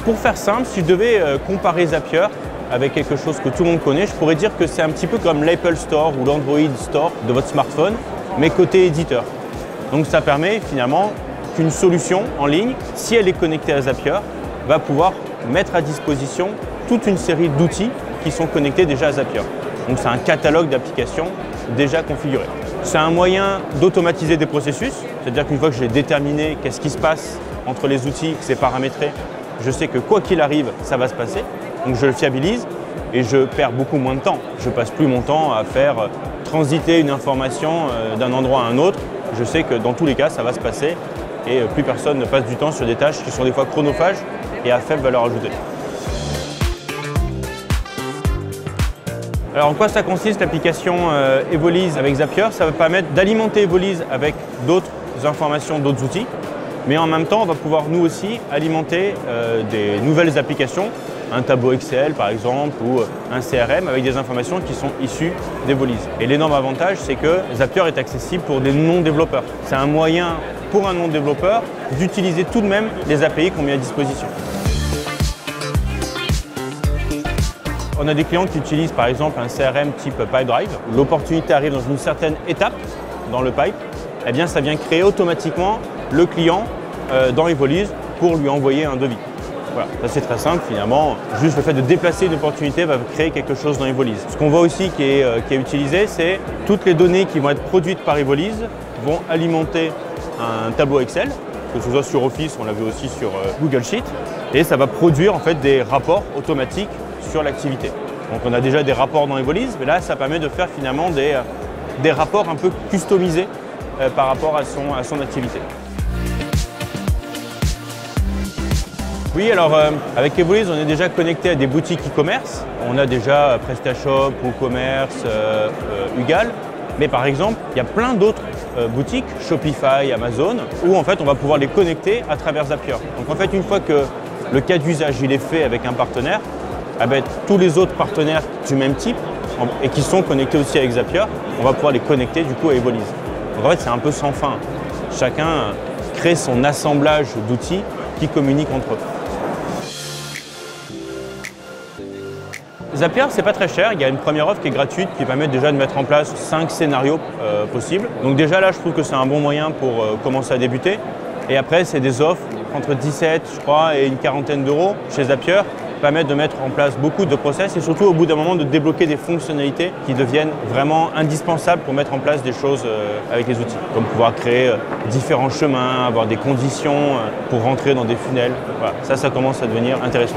Pour faire simple, si je devais comparer Zapier avec quelque chose que tout le monde connaît, je pourrais dire que c'est un petit peu comme l'Apple Store ou l'Android Store de votre smartphone, mais côté éditeur. Donc ça permet finalement qu'une solution en ligne, si elle est connectée à Zapier, va pouvoir mettre à disposition toute une série d'outils qui sont connectés déjà à Zapier. Donc c'est un catalogue d'applications déjà configuré. C'est un moyen d'automatiser des processus, c'est-à-dire qu'une fois que j'ai déterminé qu'est-ce qui se passe entre les outils, que c'est paramétré, je sais que quoi qu'il arrive, ça va se passer. Donc je le fiabilise et je perds beaucoup moins de temps. Je ne passe plus mon temps à faire transiter une information d'un endroit à un autre. Je sais que dans tous les cas, ça va se passer et plus personne ne passe du temps sur des tâches qui sont des fois chronophages et à faible valeur ajoutée. Alors en quoi ça consiste l'application Evolise avec Zapier? Ça va permettre d'alimenter Evolise avec d'autres informations, d'autres outils. Mais en même temps, on va pouvoir nous aussi alimenter des nouvelles applications, un tableau Excel par exemple ou un CRM avec des informations qui sont issues d'Evolise. Et l'énorme avantage, c'est que Zapier est accessible pour des non-développeurs. C'est un moyen pour un non-développeur d'utiliser tout de même les API qu'on met à disposition. On a des clients qui utilisent par exemple un CRM type Pipedrive. L'opportunité arrive dans une certaine étape dans le pipe, eh bien ça vient créer automatiquement le client dans Evolise pour lui envoyer un devis. Voilà, ça c'est très simple finalement. Juste le fait de déplacer une opportunité va créer quelque chose dans Evolise. Ce qu'on voit aussi qui est utilisé, c'est toutes les données qui vont être produites par Evolise vont alimenter un tableau Excel, que ce soit sur Office, on l'a vu aussi sur Google Sheet, et ça va produire en fait des rapports automatiques sur l'activité. Donc on a déjà des rapports dans Evolise, mais là ça permet de faire finalement des rapports un peu customisés par rapport à son activité. Oui, alors avec Evolise, on est déjà connecté à des boutiques e-commerce. On a déjà PrestaShop, WooCommerce, Ugal. Mais par exemple, il y a plein d'autres boutiques, Shopify, Amazon, où en fait on va pouvoir les connecter à travers Zapier. Donc en fait, une fois que le cas d'usage il est fait avec un partenaire, eh bien, tous les autres partenaires du même type et qui sont connectés aussi avec Zapier, on va pouvoir les connecter du coup à Evolise. Donc en fait, c'est un peu sans fin. Chacun crée son assemblage d'outils qui communiquent entre eux. Zapier, c'est pas très cher. Il y a une première offre qui est gratuite qui permet déjà de mettre en place 5 scénarios possibles. Donc déjà là, je trouve que c'est un bon moyen pour commencer à débuter. Et après, c'est des offres entre 17, je crois, et une quarantaine d'euros chez Zapier, permettent de mettre en place beaucoup de process et surtout au bout d'un moment de débloquer des fonctionnalités qui deviennent vraiment indispensables pour mettre en place des choses avec les outils. Comme pouvoir créer différents chemins, avoir des conditions pour rentrer dans des funnels. Voilà, ça commence à devenir intéressant.